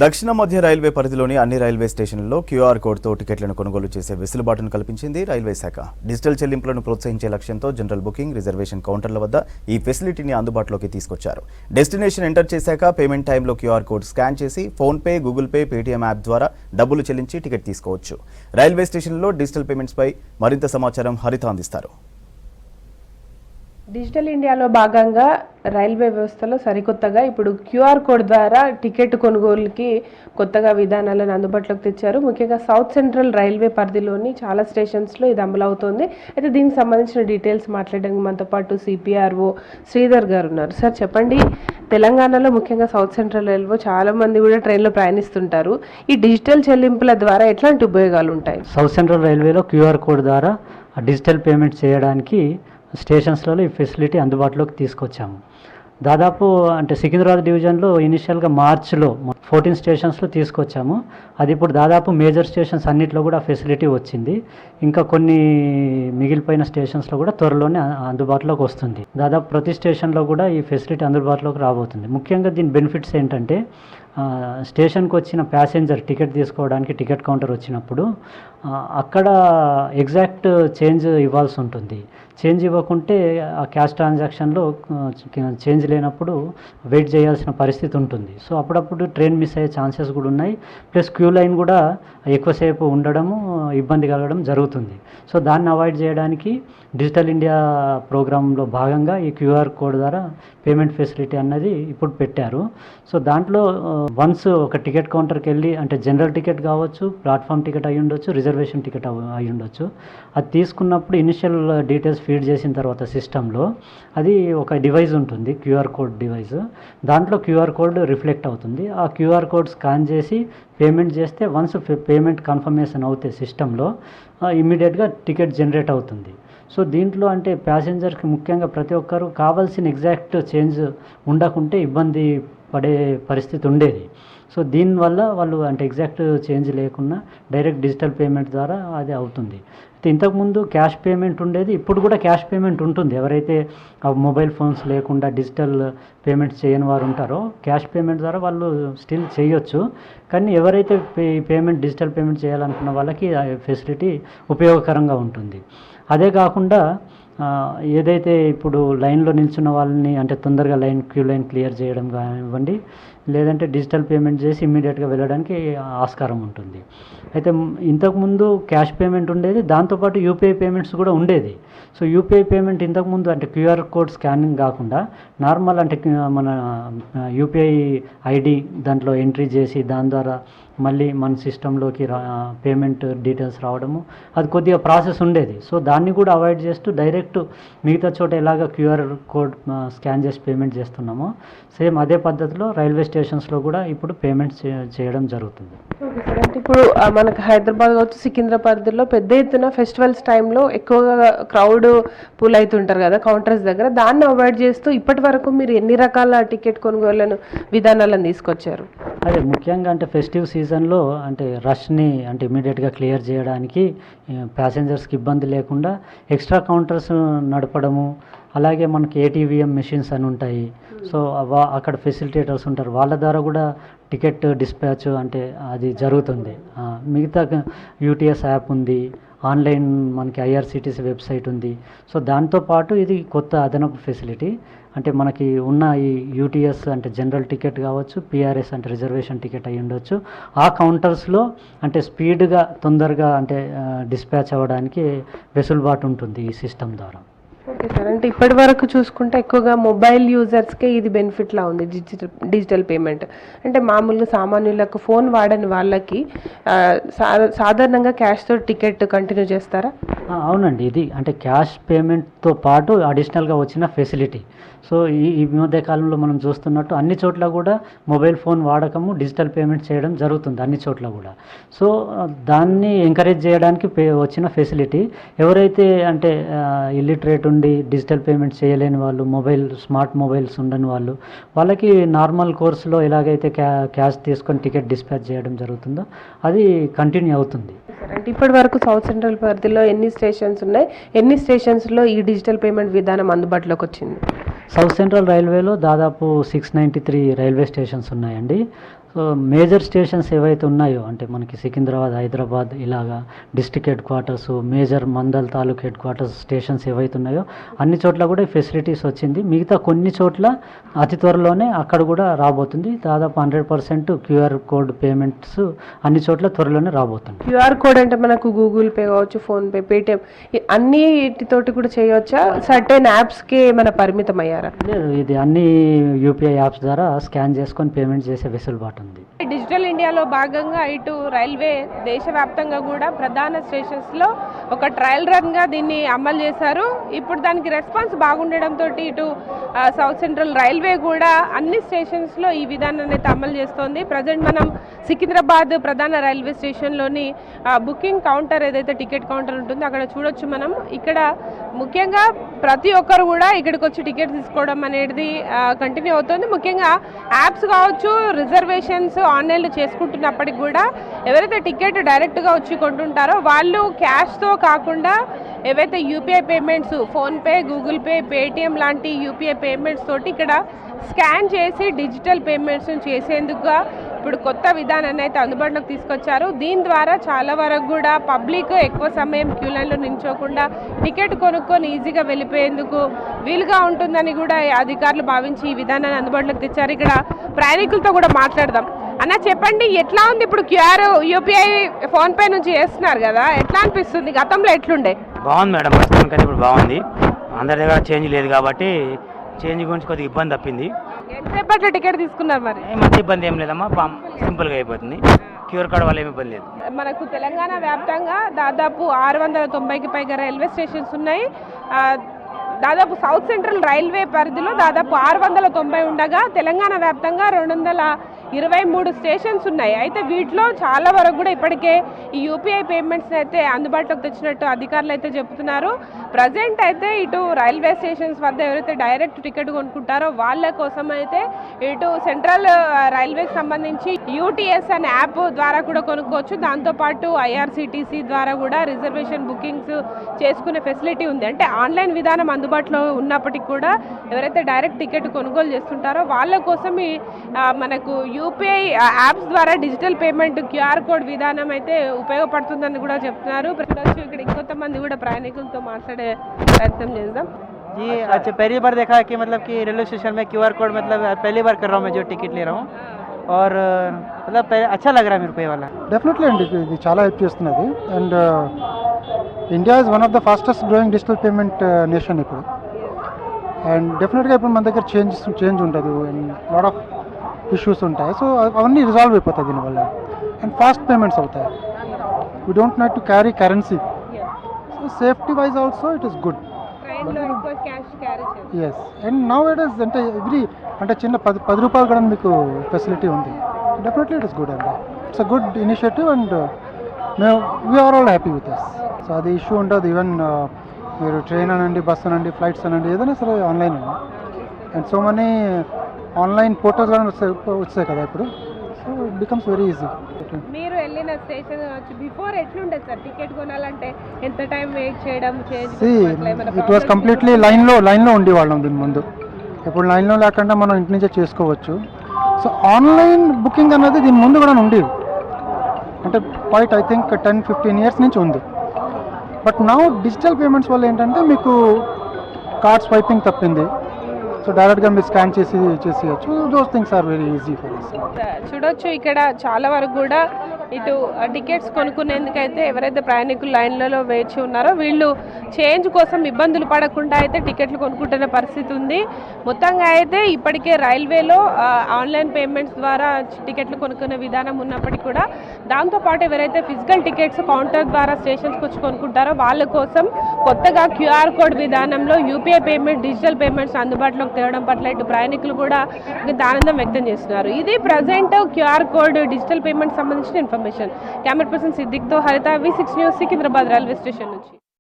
దక్షిణ మధ్య రైల్వే పరిధిలోని అన్ని రైల్వే స్టేషన్లలో క్యూఆర్ కోడ్తో టికెట్లను కొనుగోలు చేసే వెసులుబాటును కల్పించింది రైల్వే శాఖ. డిజిటల్ చెల్లింపులను ప్రోత్సహించే లక్ష్యంతో జనరల్ బుకింగ్, రిజర్వేషన్ కౌంటర్ల వద్ద ఈ ఫెసిలిటీని అందుబాటులోకి తీసుకొచ్చారు. డెస్టినేషన్ ఎంటర్ చేశాక పేమెంట్ టైంలో క్యూఆర్ కోడ్ స్కాన్ చేసి PhonePe, Google pay, Paytm app ద్వారా డబ్బులు చెల్లించి టికెట్ తీసుకోవచ్చు. రైల్వే స్టేషన్లలో డిజిటల్ పేమెంట్స్పై మరింత సమాచారం హరిత అందిస్తారు. డిజిటల్ ఇండియాలో భాగంగా రైల్వే వ్యవస్థలో సరికొత్తగా ఇప్పుడు క్యూఆర్ కోడ్ ద్వారా టికెట్ కొనుగోలుకి కొత్తగా విధానాలను అందుబాటులోకి తెచ్చారు. ముఖ్యంగా సౌత్ సెంట్రల్ రైల్వే పరిధిలోని చాలా స్టేషన్స్లో ఇది అమలవుతోంది. అయితే దీనికి సంబంధించిన డీటెయిల్స్ మాట్లాడడానికి మనతో పాటు సిపిఆర్ఓ శ్రీధర్ గారు ఉన్నారు. సార్ చెప్పండి, తెలంగాణలో ముఖ్యంగా సౌత్ సెంట్రల్ రైల్వే చాలా మంది కూడా ట్రైన్లో ప్రయాణిస్తుంటారు. ఈ డిజిటల్ చెల్లింపుల ద్వారా ఎట్లాంటి ఉపయోగాలు ఉంటాయి? సౌత్ సెంట్రల్ రైల్వేలో క్యూఆర్ కోడ్ ద్వారా డిజిటల్ పేమెంట్ చేయడానికి స్టేషన్స్లలో ఈ ఫెసిలిటీ అందుబాటులోకి తీసుకొచ్చాము. దాదాపు అంటే సికింద్రాబాద్ డివిజన్లో ఇనిషియల్గా మార్చ్లో 14 స్టేషన్స్లో తీసుకొచ్చాము. అది ఇప్పుడు దాదాపు మేజర్ స్టేషన్స్ అన్నింటిలో కూడా ఫెసిలిటీ వచ్చింది. ఇంకా కొన్ని మిగిలిపోయిన స్టేషన్స్లో కూడా త్వరలోనే అందుబాటులోకి వస్తుంది. దాదాపు ప్రతి స్టేషన్లో కూడా ఈ ఫెసిలిటీ అందుబాటులోకి రాబోతుంది. ముఖ్యంగా దీని బెనిఫిట్స్ ఏంటంటే, స్టేషన్కి వచ్చిన ప్యాసింజర్ టికెట్ తీసుకోవడానికి టికెట్ కౌంటర్ వచ్చినప్పుడు అక్కడ ఎగ్జాక్ట్ చేంజ్ ఇవ్వాల్సి ఉంటుంది. చేంజ్ ఇవ్వకుంటే ఆ క్యాష్ ట్రాన్సాక్షన్లో చేంజ్ లేనప్పుడు వెయిట్ చేయాల్సిన పరిస్థితి ఉంటుంది. సో అప్పుడప్పుడు ట్రైన్ మిస్ అయ్యే ఛాన్సెస్ కూడా ఉన్నాయి. ప్లస్ క్యూ లైన్ కూడా ఎక్కువసేపు ఉండడము, ఇబ్బంది కలగడం జరుగుతుంది. సో దాన్ని అవాయిడ్ చేయడానికి డిజిటల్ ఇండియా ప్రోగ్రాంలో భాగంగా ఈ క్యూఆర్ కోడ్ ద్వారా పేమెంట్ ఫెసిలిటీ అన్నది ఇప్పుడు పెట్టారు. సో దాంట్లో వన్స్ ఒక టికెట్ కౌంటర్కి వెళ్ళి, అంటే జనరల్ టికెట్ కావచ్చు, ప్లాట్ఫామ్ టికెట్ అయి ఉండొచ్చు, రిజర్వేషన్ టికెట్ అయి ఉండొచ్చు, అది తీసుకున్నప్పుడు ఇనిషియల్ డీటెయిల్స్ ఫీడ్ చేసిన తర్వాత సిస్టంలో అది ఒక డివైస్ ఉంటుంది, క్యూఆర్ కోడ్ డివైస్. దాంట్లో క్యూఆర్ కోడ్ రిఫ్లెక్ట్ అవుతుంది. ఆ క్యూఆర్ కోడ్ స్కాన్ చేసి పేమెంట్ చేస్తే వన్స్ పేమెంట్ కన్ఫర్మేషన్ అవుతే సిస్టంలో ఇమ్మీడియట్గా టికెట్ జనరేట్ అవుతుంది. సో దీంట్లో అంటే ప్యాసింజర్కి ముఖ్యంగా ప్రతి ఒక్కరు కావాల్సిన ఎగ్జాక్ట్ చేంజ్ ఉండకుంటే ఇబ్బంది పడే పరిస్థితి ఉండేది. సో దీనివల్ల వాళ్ళు అంటే ఎగ్జాక్ట్ చేంజ్ లేకుండా డైరెక్ట్ డిజిటల్ పేమెంట్ ద్వారా అది అవుతుంది. అయితే ఇంతకుముందు క్యాష్ పేమెంట్ ఉండేది, ఇప్పుడు కూడా క్యాష్ పేమెంట్ ఉంటుంది. ఎవరైతే మొబైల్ ఫోన్స్ లేకుండా డిజిటల్ పేమెంట్స్ చేయని వారు ఉంటారో క్యాష్ పేమెంట్ ద్వారా వాళ్ళు స్టిల్ చేయొచ్చు. కానీ ఎవరైతే పేమెంట్ డిజిటల్ పేమెంట్ చేయాలనుకున్న వాళ్ళకి ఆ ఫెసిలిటీ ఉపయోగకరంగా ఉంటుంది. అదే కాకుండా ఏదైతే ఇప్పుడు లైన్లో నిల్చున్న వాళ్ళని అంటే తొందరగా క్యూ లైన్ క్లియర్ చేయడం కానివ్వండి, లేదంటే డిజిటల్ పేమెంట్ చేసి ఇమ్మీడియట్గా వెళ్ళడానికి ఆస్కారం ఉంటుంది. అయితే ఇంతకుముందు క్యాష్ పేమెంట్ ఉండేది, దాంతోపాటు యూపీఐ పేమెంట్స్ కూడా ఉండేది. సో యూపీఐ పేమెంట్ ఇంతకుముందు అంటే క్యూఆర్ కోడ్ స్కానింగ్ కాకుండా నార్మల్ అంటే మన యూపీఐ ఐడి దాంట్లో ఎంట్రీ చేసి దాని ద్వారా మళ్ళీ మన సిస్టంలోకి పేమెంట్ డీటెయిల్స్ రావడము, అది కొద్దిగా ప్రాసెస్ ఉండేది. సో దాన్ని కూడా అవాయిడ్ చేస్తూ డైరెక్ట్ మిగతా చోట ఎలాగ క్యూఆర్ కోడ్ స్కాన్ చేసి పేమెంట్ చేస్తున్నామో సేమ్ అదే పద్ధతిలో రైల్వే స్టేషన్స్లో కూడా ఇప్పుడు పేమెంట్స్ చేయడం జరుగుతుంది. ఓకే సార్, అంటే ఇప్పుడు మనకు హైదరాబాద్ కావచ్చు, సికింద్రాబాద్లో పెద్ద ఎత్తున ఫెస్టివల్స్ టైంలో ఎక్కువగా క్రౌడ్ పూల్ అవుతుంటారు కదా కౌంటర్స్ దగ్గర. దాన్ని అవాయిడ్ చేస్తూ ఇప్పటి వరకు మీరు ఎన్ని రకాల టికెట్ కొనుగోలు విధానాలను తీసుకొచ్చారు? అదే ముఖ్యంగా అంటే ఫెస్టివ్ సీజన్లో అంటే రష్ని అంటే ఇమీడియట్గా క్లియర్ చేయడానికి ప్యాసింజర్స్కి ఇబ్బంది లేకుండా ఎక్స్ట్రా కౌంటర్స్ నడపడము, అలాగే మనకి ఏటీవీఎం మెషిన్స్ అని ఉంటాయి. సో అక్కడ ఫెసిలిటేటర్స్ ఉంటారు, వాళ్ళ ద్వారా కూడా టికెట్ డిస్పాచ్ అంటే అది జరుగుతుంది. మిగతా యూటీఎస్ యాప్ ఉంది, ఆన్లైన్ మనకి ఐఆర్సిటీసీ వెబ్సైట్ ఉంది. సో దాంతోపాటు ఇది కొత్త అదనపు ఫెసిలిటీ. అంటే మనకి ఉన్న ఈ యూటీఎస్ అంటే జనరల్ టికెట్ కావచ్చు, పిఆర్ఎస్ అంటే రిజర్వేషన్ టికెట్ అయి ఉండొచ్చు, ఆ కౌంటర్స్లో అంటే స్పీడ్గా తొందరగా అంటే డిస్పాచ్ అవ్వడానికి వెసులుబాటు ఉంటుంది ఈ సిస్టమ్ ద్వారా. ఓకే సార్, అంటే ఇప్పటి వరకు చూసుకుంటే ఎక్కువగా మొబైల్ యూజర్స్కే ఇది బెనిఫిట్లా ఉంది డిజిటల్ పేమెంట్. అంటే మామూలుగా సామాన్యులకు ఫోన్ వాడని వాళ్ళకి సాధారణంగా క్యాష్తో టికెట్ కంటిన్యూ చేస్తారా? అవునండి, ఇది అంటే క్యాష్ పేమెంట్తో పాటు అడిషనల్గా వచ్చిన ఫెసిలిటీ. సో ఈ మధ్య కాలంలో మనం చూస్తున్నట్టు అన్ని చోట్ల కూడా మొబైల్ ఫోన్ వాడకము, డిజిటల్ పేమెంట్ చేయడం జరుగుతుంది అన్ని చోట్ల కూడా. సో దాన్ని ఎంకరేజ్ చేయడానికి వచ్చిన ఫెసిలిటీ. ఎవరైతే అంటే ఇల్లిటరేట్ ఉండి డిజిటల్ పేమెంట్ చేయలేని వాళ్ళు, స్మార్ట్ మొబైల్స్ ఉండని వాళ్ళకి నార్మల్ కోర్సులో ఎలాగైతే క్యాష్ తీసుకొని టికెట్ డిస్పాచ్ చేయడం జరుగుతుందో అది కంటిన్యూ అవుతుంది. అంటే ఇప్పటి వరకు సౌత్ సెంట్రల్ పరిధిలో ఎన్ని స్టేషన్స్ ఉన్నాయి, ఎన్ని స్టేషన్స్లో ఈ డిజిటల్ పేమెంట్ విధానం అందుబాటులోకి వచ్చింది? సౌత్ సెంట్రల్ రైల్వేలో దాదాపు 693 రైల్వే స్టేషన్స్ ఉన్నాయండి. సో మేజర్ స్టేషన్స్ ఏవైతే ఉన్నాయో అంటే మనకి సికింద్రాబాద్, హైదరాబాద్ ఇలాగా district head quarters, major mandal taluk head quarters stations ఏవైతే ఉన్నాయో అన్ని చోట్ల కూడా ఈ ఫెసిలిటీస్ వచ్చింది. మిగతా కొన్ని చోట్ల అతి త్వరలోనే అక్కడ కూడా రాబోతుంది. దాదాపు 100% క్యూఆర్ కోడ్ పేమెంట్స్ అన్ని చోట్ల త్వరలోనే రాబోతుంది. క్యూఆర్ కోడ్ అంటే మనకు గూగుల్ పే కావచ్చు, ఫోన్పే, పేటిఎం అన్నిటితోటి కూడా చేయవచ్చా? సర్టెన్ యాప్స్కి మన పరిమితం అయ్యారా? లేదు, ఇది అన్ని యూపీఐ యాప్స్ ద్వారా స్కాన్ చేసుకొని పేమెంట్ చేసే వెసులుబాటు ఉంది. డిజిటల్ ఇండియాలో భాగంగా ఇటు రైల్వే దేశవ్యాప్తంగా కూడా ప్రధాన స్టేషన్స్లో ఒక ట్రయల్ రన్గా దీన్ని అమలు చేశారు. ఇప్పుడు దానికి రెస్పాన్స్ బాగుండడంతో ఇటు సౌత్ సెంట్రల్ రైల్వే కూడా అన్ని స్టేషన్స్లో ఈ విధానాన్ని అయితే అమలు చేస్తోంది. ప్రజెంట్ మనం సికింద్రాబాద్ ప్రధాన రైల్వే స్టేషన్లోని బుకింగ్ కౌంటర్ ఏదైతే టికెట్ కౌంటర్ ఉంటుందో అక్కడ చూడొచ్చు మనం. ఇక్కడ ముఖ్యంగా ప్రతి ఒక్కరు కూడా ఇక్కడికి వచ్చి టికెట్ తీసుకోవడం అనేది కంటిన్యూ అవుతుంది. ముఖ్యంగా యాప్స్ కావచ్చు, రిజర్వేషన్స్ ఆన్లైన్లో చేసుకుంటున్నప్పటికి కూడా ఎవరైతే టికెట్ డైరెక్ట్గా వచ్చి కొంటుంటారో వాళ్ళు క్యాష్తో కాకుండా ఏవైతే UPI payments, PhonePe, Google pay, Paytm లాంటి యూపీఐ పేమెంట్స్ తోటి ఇక్కడ స్కాన్ చేసి డిజిటల్ పేమెంట్స్ చేసేందుకుగా ఇప్పుడు కొత్త విధానాన్ని అయితే అందుబాటులోకి తీసుకొచ్చారు. దీని ద్వారా చాలా వరకు కూడా పబ్లిక్ ఎక్కువ సమయం క్యూ లైన్లో నిల్చోకుండా టికెట్ కొనుక్కొని ఈజీగా వెళ్ళిపోయేందుకు వీలుగా ఉంటుందని కూడా అధికారులు భావించి ఈ విధానాన్ని అందుబాటులోకి తెచ్చారు. ఇక్కడ ప్రయాణికులతో కూడా మాట్లాడదాం. అన్న చెప్పండి, ఎట్లా ఉంది ఇప్పుడు క్యూఆర్ యూపీఐ ఫోన్పే నుంచి చేస్తున్నారు కదా, ఎట్లా అనిపిస్తుంది? గతంలో ఎట్లుండే? బాగుంది మేడం, ప్రస్తుతానికి ఇప్పుడు బాగుంది. అందరి దగ్గర చేంజ్ లేదు కాబట్టి చేంజ్ గురించి కొద్దిగా ఇబ్బంది తప్పింది. ఎంతసేపట్లో టికెట్ తీసుకున్నారు? మరి మంచి ఇబ్బంది ఏం లేదమ్మా, సింపుల్గా అయిపోతుంది. క్యూఆర్ కోడ్ వల్ల ఏమి ఇబ్బంది లేదు. మనకు తెలంగాణ వ్యాప్తంగా దాదాపు 690కి పైగా రైల్వే స్టేషన్స్ ఉన్నాయి. దాదాపు సౌత్ సెంట్రల్ రైల్వే పరిధిలో దాదాపు 690 ఉండగా తెలంగాణ వ్యాప్తంగా 223 స్టేషన్స్ ఉన్నాయి. అయితే వీటిలో చాలా వరకు కూడా ఇప్పటికే ఈ యూపీఐ పేమెంట్స్ అయితే అందుబాటులోకి తెచ్చినట్టు అధికారులు అయితే చెబుతున్నారు. ప్రజెంట్ అయితే ఇటు రైల్వే స్టేషన్స్ వద్ద ఎవరైతే డైరెక్ట్ టికెట్ కొనుక్కుంటారో వాళ్ళ కోసం అయితే ఇటు సెంట్రల్ రైల్వేకి సంబంధించి యూటీఎస్ అనే యాప్ ద్వారా కూడా కొనుక్కోవచ్చు. దాంతోపాటు ఐఆర్సీటీసీ ద్వారా కూడా రిజర్వేషన్ బుకింగ్స్ చేసుకునే ఫెసిలిటీ ఉంది. అంటే ఆన్లైన్ విధానం అందుబాటులో ఉన్నప్పటికీ కూడా ఎవరైతే డైరెక్ట్ టికెట్ కొనుగోలు చేస్తుంటారో వాళ్ళ కోసం ఈ మనకు యూపీఐ యాప్స్ ద్వారా డిజిటల్ పేమెంట్ క్యూఆర్ కోడ్ విధానం అయితే ఉపయోగపడుతుందని కూడా చెప్తున్నారు. ఇక్కడ ఇంకొంతమంది కూడా ప్రయాణికులతో మాట్లాడే प्रयत्न చేద్దాం. जी अच्छा, पहली बार देखा कि मतलब कि रेलवे स्टेशन में क्यूआर कोड, मतलब पहली बार कर रहा हूँ मैं जो टिकट ले रहा हूँ, और मतलब अच्छा लग रहा है मेरे को ये वाला. డెఫినెట్లీ అండి, ఇది చాలా హెల్ప్ చేస్తున్నది. And India is one of the fastest growing digital payment nation ఇప్పుడు. అండ్ డెఫినెట్గా ఇప్పుడు మన దగ్గర చేంజ్ ఉంటుంది అండ్ లాట్ ఆఫ్ ఇష్యూస్ ఉంటాయి. సో అవన్నీ రిజాల్వ్ అయిపోతాయి దీనివల్ల. అండ్ ఫాస్ట్ పేమెంట్స్ అవుతాయి. We don't need to carry currency. So safety wise also it is good. Yes, and now it is అంటే చిన్న 10 రూపాయలు కూడా మీకు ఫెసిలిటీ ఉంది. డెఫినెట్లీ ఇట్ ఇస్ గుడ్ అండి. It's a good initiative and we are all happy with this. So అది issue ఉంటుంది. Even మీరు ట్రైన్ అనండి, బస్ అనండి, ఫ్లైట్స్ అనండి, ఏదైనా సరే ఆన్లైన్ అండి. And so money online portals కూడా వచ్చాయి కదా ఇప్పుడు. So it becomes very easy. మీరు వెళ్ళిన స్టేషన్ బిఫోర్ ఎట్లుండే సార్? టికెట్ కొనాలంటే ఎంత టైం వెయిట్ చేయడం? ఇట్ వాస్ కంప్లీట్లీ లైన్లో ఉండేవాళ్ళం దీని ముందు. ఇప్పుడు లైన్లో లేకుండా మనం ఇంటి నుంచే చేసుకోవచ్చు. సో ఆన్లైన్ బుకింగ్ అనేది దీని ముందు కూడా ఉండేది. అంటే క్వైట్ ఐ థింక్ 10-15 ఇయర్స్ నుంచి ఉంది. బట్ నౌ డిజిటల్ పేమెంట్స్ వల్ల ఏంటంటే మీకు కార్డ్ స్వైపింగ్ తప్పింది. సో డైరెక్ట్గా మీరు స్కాన్ చేసేయచ్చు. Those things are very easy for us. చూడొచ్చు ఇక్కడ చాలా వరకు కూడా ఇటు టికెట్స్ కొనుక్కునేందుకైతే ఎవరైతే ప్రయాణికులు లైన్లలో వేచి ఉన్నారో వీళ్ళు చేంజ్ కోసం ఇబ్బందులు పడకుండా అయితే టికెట్లు కొనుక్కుంటున్న పరిస్థితి ఉంది. మొత్తంగా అయితే ఇప్పటికే రైల్వేలో ఆన్లైన్ పేమెంట్స్ ద్వారా టికెట్లు కొనుక్కునే విధానం ఉన్నప్పటికీ కూడా దాంతోపాటు ఎవరైతే ఫిజికల్ టికెట్స్ కౌంటర్ ద్వారా స్టేషన్స్కి వచ్చి కొనుక్కుంటారో వాళ్ళ కోసం కొత్తగా క్యూఆర్ కోడ్ విధానంలో యూపీఐ పేమెంట్, డిజిటల్ పేమెంట్స్ అందుబాటులోకి తేవడం పట్ల ఇటు ప్రయాణికులు కూడా ఆనందం వ్యక్తం చేస్తున్నారు. ఇది present QR code digital payment సంబంధించిన ఇన్ఫర్మేషన్. కెమెరా పర్సన్ సిద్దిక్తో హరిత, V6 news, Secunderabad railway station నుంచి.